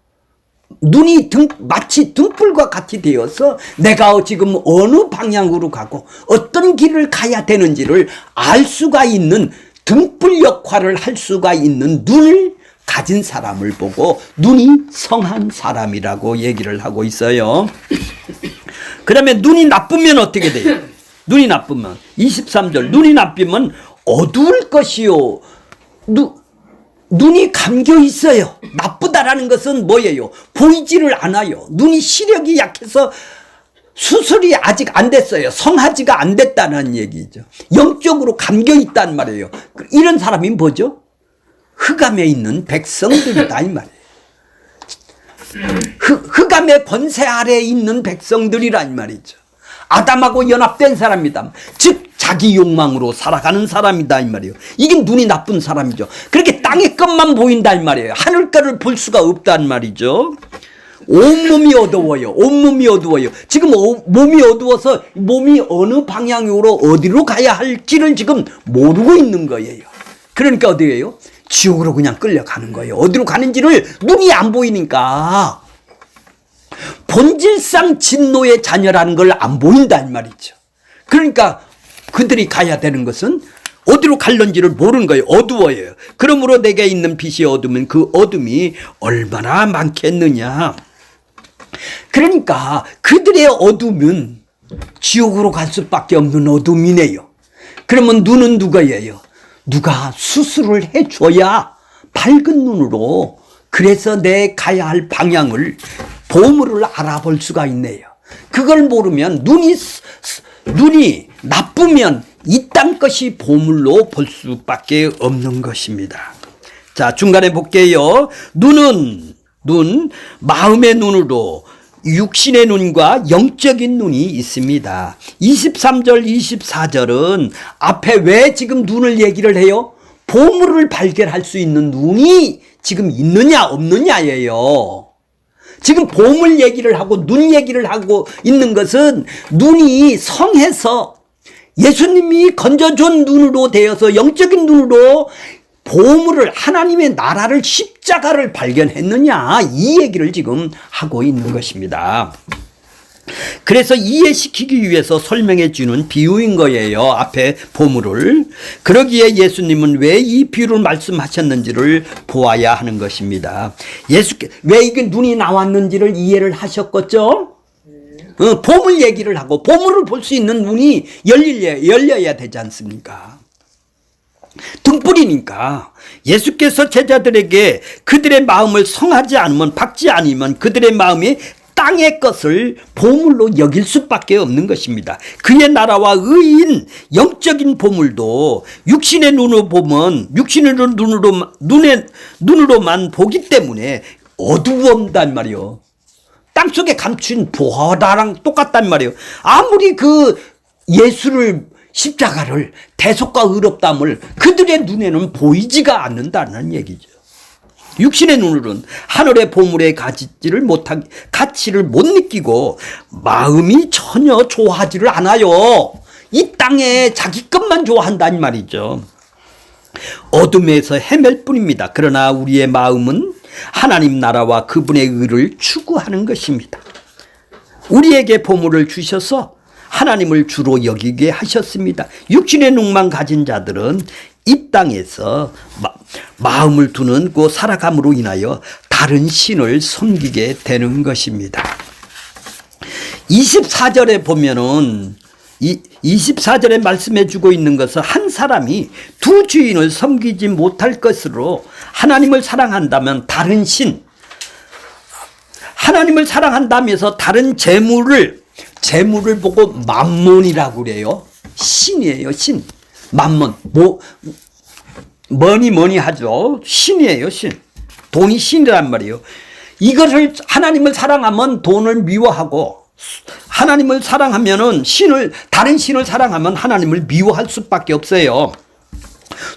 S1: 눈이 마치 등불과 같이 되어서 내가 지금 어느 방향으로 가고 어떤 길을 가야 되는지를 알 수가 있는 등불 역할을 할 수가 있는 눈을 가진 사람을 보고 눈이 성한 사람이라고 얘기를 하고 있어요. 그 다음에 눈이 나쁘면 어떻게 돼요? 눈이 나쁘면 23절 눈이 나쁘면 어두울 것이요. 눈이 감겨 있어요. 나쁘다라는 것은 뭐예요? 보이지를 않아요. 눈이 시력이 약해서 수술이 아직 안 됐어요. 성하지가 안 됐다는 얘기죠. 영적으로 감겨 있단 말이에요. 이런 사람이 뭐죠? 흑암에 있는 백성들이다 이 말이에요. 흑암의 권세 아래에 있는 백성들이란 말이죠. 아담하고 연합된 사람이다. 즉 자기 욕망으로 살아가는 사람이다 이 말이에요. 이게 눈이 나쁜 사람이죠. 그렇게 땅의 것만 보인다 이 말이에요. 하늘가를 볼 수가 없단 말이죠. 온몸이 어두워요. 온몸이 어두워요. 지금 몸이 어두워서 몸이 어느 방향으로 어디로 가야 할지를 지금 모르고 있는 거예요. 그러니까 어디예요? 지옥으로 그냥 끌려가는 거예요. 어디로 가는지를 눈이 안 보이니까 본질상 진노의 자녀라는 걸 안 보인다 이 말이죠. 그러니까 그들이 가야 되는 것은 어디로 갈는지를 모르는 거예요. 어두워요. 그러므로 내게 있는 빛이 어두우면 그 어둠이 얼마나 많겠느냐. 그러니까 그들의 어둠은 지옥으로 갈 수밖에 없는 어둠이네요. 그러면 눈은 누구예요? 누가 수술을 해줘야 밝은 눈으로 그래서 내 가야 할 방향을 보물을 알아볼 수가 있네요. 그걸 모르면 눈이 나쁘면 이 땅 것이 보물로 볼 수밖에 없는 것입니다. 자, 중간에 볼게요. 눈, 마음의 눈으로 육신의 눈과 영적인 눈이 있습니다. 23절, 24절은 앞에 왜 지금 눈을 얘기를 해요? 보물을 발견할 수 있는 눈이 지금 있느냐 없느냐예요. 지금 보물 얘기를 하고 눈 얘기를 하고 있는 것은 눈이 성해서 예수님이 건져준 눈으로 되어서 영적인 눈으로 보물을 하나님의 나라를 십자가를 발견했느냐 이 얘기를 지금 하고 있는 것입니다. 그래서 이해시키기 위해서 설명해 주는 비유인 거예요. 앞에 보물을. 그러기에 예수님은 왜 이 비유를 말씀하셨는지를 보아야 하는 것입니다. 왜 이게 눈이 나왔는지를 이해를 하셨겠죠? 보물 얘기를 하고 보물을 볼 수 있는 눈이 열려야 되지 않습니까? 등불이니까 예수께서 제자들에게 그들의 마음을 성하지 않으면 박지 않으면 그들의 마음이 땅의 것을 보물로 여길 수밖에 없는 것입니다. 그의 나라와 의인 영적인 보물도 육신의 눈으로 보면 육신의 눈으로만 보기 때문에 어두움단 말이요. 땅속에 감춘 보화랑 똑같단 말이에요. 아무리 그 예수를 십자가를 대속과 의롭다함을 그들의 눈에는 보이지가 않는다는 얘기죠. 육신의 눈으로는 하늘의 보물의 가치를 못 느끼고 마음이 전혀 좋아하지를 않아요. 이 땅에 자기 것만 좋아한다는 말이죠. 어둠에서 헤맬 뿐입니다. 그러나 우리의 마음은 하나님 나라와 그분의 의를 추구하는 것입니다. 우리에게 보물을 주셔서 하나님을 주로 여기게 하셨습니다. 육신의 눈만 가진 자들은 이 땅에서 마음을 두는 그 살아감으로 인하여 다른 신을 섬기게 되는 것입니다. 24절에 보면은 24절에 말씀해 주고 있는 것은 한 사람이 두 주인을 섬기지 못할 것으로 하나님을 사랑한다면 다른 신, 하나님을 사랑한다면서 다른 재물을 보고 만몬이라고 그래요. 신이에요, 신. 만몬. 뭐니 하죠. 신이에요, 신. 돈이 신이란 말이에요. 이것을 하나님을 사랑하면 돈을 미워하고 하나님을 사랑하면은 다른 신을 사랑하면 하나님을 미워할 수밖에 없어요.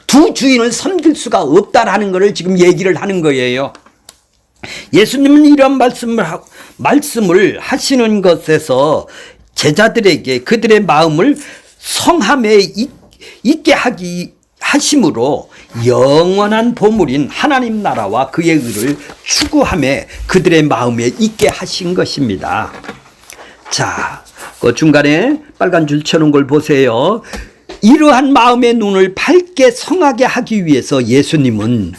S1: 두 주인을 섬길 수가 없다라는 것을 지금 얘기를 하는 거예요. 예수님은 이런 말씀을 하시는 것에서 제자들에게 그들의 마음을 성함에 있게 하심으로 영원한 보물인 하나님 나라와 그의 의를 추구함에 그들의 마음에 있게 하신 것입니다. 자, 그 중간에 빨간 줄 쳐놓은 걸 보세요. 이러한 마음의 눈을 밝게 성하게 하기 위해서 예수님은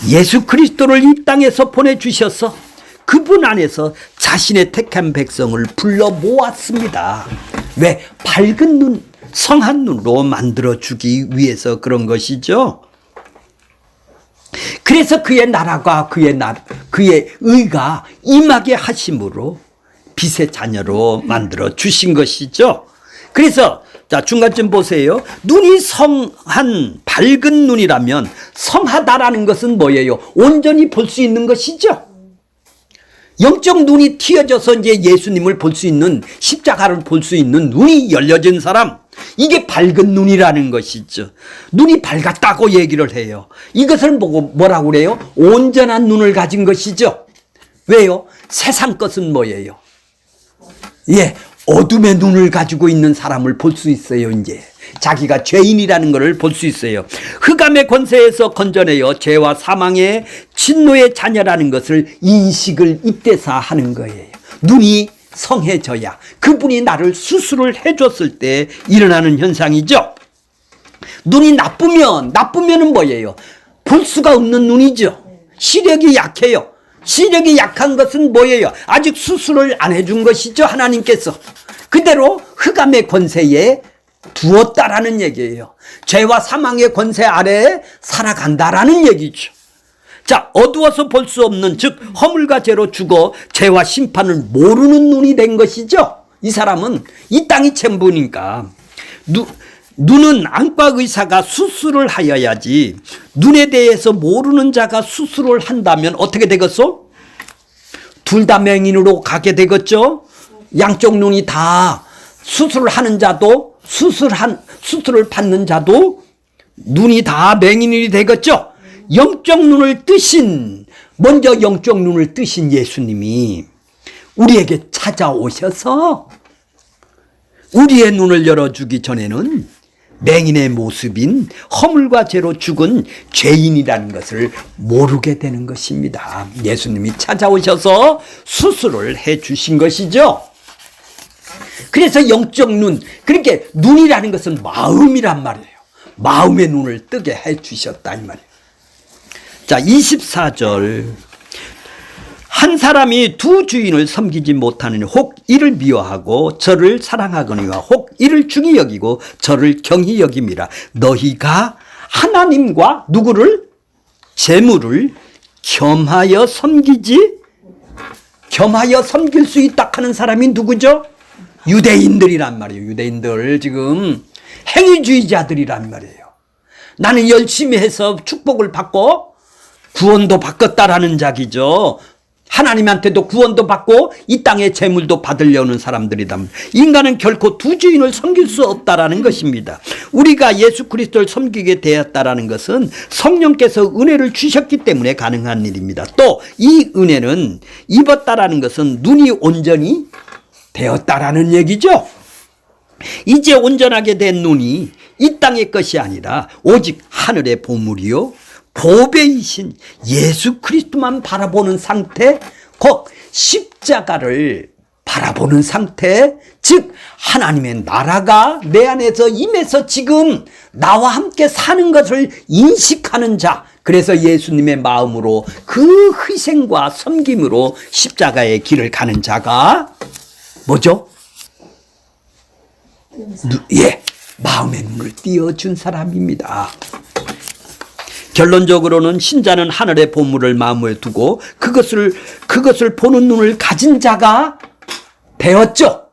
S1: 예수 그리스도를 이 땅에서 보내주셔서 그분 안에서 자신의 택한 백성을 불러 모았습니다. 왜? 밝은 눈, 성한 눈으로 만들어주기 위해서 그런 것이죠. 그래서 그의 나라가 그의 의가 임하게 하심으로 빛의 자녀로 만들어 주신 것이죠. 그래서 자, 중간쯤 보세요. 눈이 성한 밝은 눈이라면 성하다라는 것은 뭐예요? 온전히 볼 수 있는 것이죠. 영적 눈이 튀어져서 이제 예수님을 볼 수 있는, 십자가를 볼 수 있는 눈이 열려진 사람, 이게 밝은 눈이라는 것이죠. 눈이 밝았다고 얘기를 해요. 이것을 보고 뭐라고 그래요? 온전한 눈을 가진 것이죠. 왜요? 세상 것은 뭐예요? 예, 어둠의 눈을 가지고 있는 사람을 볼 수 있어요. 이제 자기가 죄인이라는 것을 볼 수 있어요. 흑암의 권세에서 건져내어 죄와 사망의 진노의 자녀라는 것을 인식을 이때서 하는 거예요. 눈이 성해져야 그분이 나를 수술을 해줬을 때 일어나는 현상이죠. 눈이 나쁘면은 뭐예요? 볼 수가 없는 눈이죠. 시력이 약해요. 시력이 약한 것은 뭐예요? 아직 수술을 안 해준 것이죠. 하나님께서 그대로 흑암의 권세에 두었다라는 얘기예요. 죄와 사망의 권세 아래에 살아간다라는 얘기죠. 자, 어두워서 볼 수 없는, 즉 허물과 죄로 죽어 죄와 심판을 모르는 눈이 된 것이죠. 이 사람은 이 땅이 전부니까. 눈은 안과 의사가 수술을 하여야지, 눈에 대해서 모르는 자가 수술을 한다면 어떻게 되겠어? 둘 다 맹인으로 가게 되겠죠. 양쪽 눈이 다 수술을 하는 자도 수술을 받는 자도 눈이 다 맹인이 되겠죠. 영적 눈을 뜨신, 먼저 영적 눈을 뜨신 예수님이 우리에게 찾아오셔서 우리의 눈을 열어주기 전에는 맹인의 모습인 허물과 죄로 죽은 죄인이라는 것을 모르게 되는 것입니다. 예수님이 찾아오셔서 수술을 해 주신 것이죠. 그래서 영적 눈, 그러니까 눈이라는 것은 마음이란 말이에요. 마음의 눈을 뜨게 해 주셨다 이 말이에요. 자, 24절. 한 사람이 두 주인을 섬기지 못하느니 혹 이를 미워하고 저를 사랑하거니와 혹 이를 중히 여기고 저를 경히 여김이라. 너희가 하나님과 누구를? 재물을 겸하여 섬기지? 겸하여 섬길 수 있다 하는 사람이 누구죠? 유대인들이란 말이에요. 유대인들 지금 행위주의자들이란 말이에요. 나는 열심히 해서 축복을 받고 구원도 받겠다라는 자기죠. 하나님한테도 구원도 받고 이 땅의 재물도 받으려는 사람들이다. 인간은 결코 두 주인을 섬길 수 없다라는 것입니다. 우리가 예수 그리스도를 섬기게 되었다라는 것은 성령께서 은혜를 주셨기 때문에 가능한 일입니다. 또 이 은혜는 입었다라는 것은 눈이 온전히 되었다라는 얘기죠. 이제 온전하게 된 눈이 이 땅의 것이 아니라 오직 하늘의 보물이요 보배이신 예수 그리스도만 바라보는 상태, 곧 십자가를 바라보는 상태, 즉 하나님의 나라가 내 안에서 임해서 지금 나와 함께 사는 것을 인식하는 자, 그래서 예수님의 마음으로 그 희생과 섬김으로 십자가의 길을 가는 자가 뭐죠? 마음의 눈을 띄워준 사람입니다. 결론적으로는 신자는 하늘의 보물을 마음에 두고 그것을 보는 눈을 가진 자가 되었죠.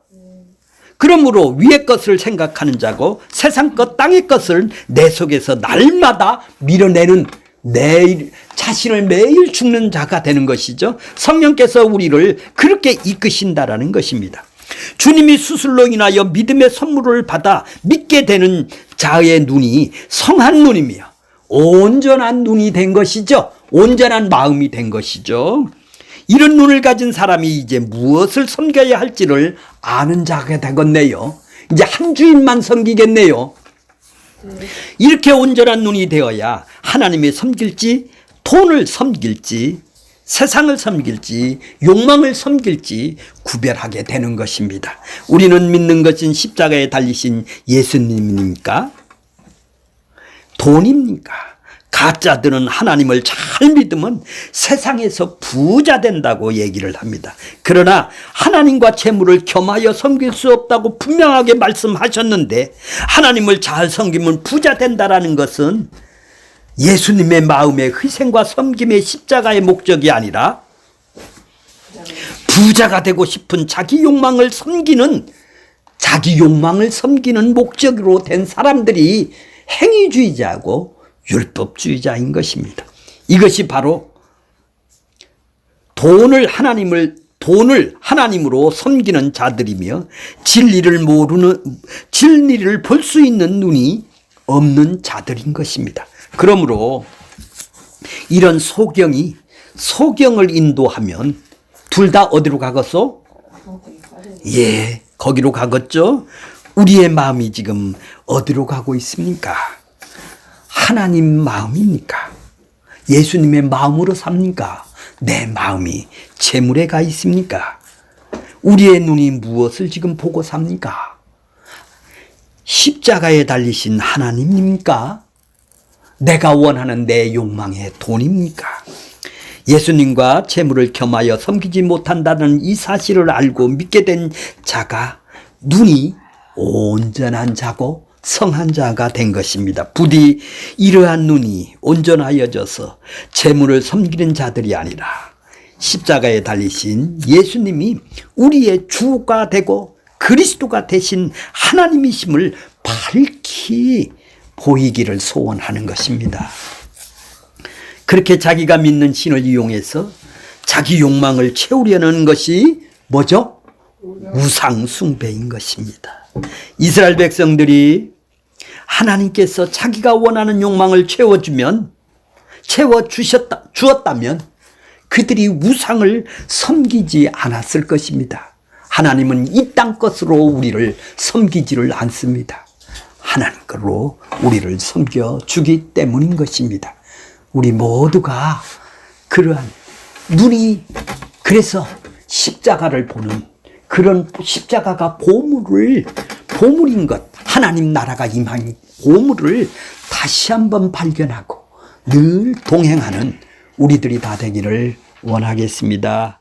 S1: 그러므로 위의 것을 생각하는 자고 세상 것 땅의 것을 내 속에서 날마다 밀어내는 자신을 매일 죽는 자가 되는 것이죠. 성령께서 우리를 그렇게 이끄신다라는 것입니다. 주님이 수술로 인하여 믿음의 선물을 받아 믿게 되는 자의 눈이 성한 눈이며 온전한 눈이 된 것이죠. 온전한 마음이 된 것이죠. 이런 눈을 가진 사람이 이제 무엇을 섬겨야 할지를 아는 자가 되겠네요. 이제 한 주인만 섬기겠네요. 이렇게 온전한 눈이 되어야 하나님을 섬길지 돈을 섬길지 세상을 섬길지 욕망을 섬길지 구별하게 되는 것입니다. 우리는 믿는 것은 십자가에 달리신 예수님입니까? 돈입니까? 가짜들은 하나님을 잘 믿으면 세상에서 부자 된다고 얘기를 합니다. 그러나 하나님과 재물을 겸하여 섬길 수 없다고 분명하게 말씀하셨는데 하나님을 잘 섬기면 부자 된다라는 것은 예수님의 마음의 희생과 섬김의 십자가의 목적이 아니라 부자가 되고 싶은 자기 욕망을 섬기는 목적으로 된 사람들이 행위주의자고 율법주의자인 것입니다. 이것이 바로 돈을 하나님으로 섬기는 자들이며 진리를 볼 수 있는 눈이 없는 자들인 것입니다. 그러므로 이런 소경을 인도하면 둘 다 어디로 가겠소? 예, 거기로 가겠죠. 우리의 마음이 지금 어디로 가고 있습니까? 하나님 마음입니까? 예수님의 마음으로 삽니까? 내 마음이 재물에 가 있습니까? 우리의 눈이 무엇을 지금 보고 삽니까? 십자가에 달리신 하나님입니까? 내가 원하는 내 욕망의 돈입니까? 예수님과 재물을 겸하여 섬기지 못한다는 이 사실을 알고 믿게 된 자가 눈이 온전한 자고 성한 자가 된 것입니다. 부디 이러한 눈이 온전하여져서 재물을 섬기는 자들이 아니라 십자가에 달리신 예수님이 우리의 주가 되고 그리스도가 되신 하나님이심을 밝히 보이기를 소원하는 것입니다. 그렇게 자기가 믿는 신을 이용해서 자기 욕망을 채우려는 것이 뭐죠? 우상 숭배인 것입니다. 이스라엘 백성들이 하나님께서 자기가 원하는 욕망을 주었다면 그들이 우상을 섬기지 않았을 것입니다. 하나님은 이 땅 것으로 우리를 섬기지를 않습니다. 하나님 것으로 우리를 섬겨주기 때문인 것입니다. 우리 모두가 그러한 눈이 그래서 십자가를 보는 그런 십자가가 보물인 것, 하나님 나라가 임한 보물을 다시 한번 발견하고 늘 동행하는 우리들이 다 되기를 원하겠습니다.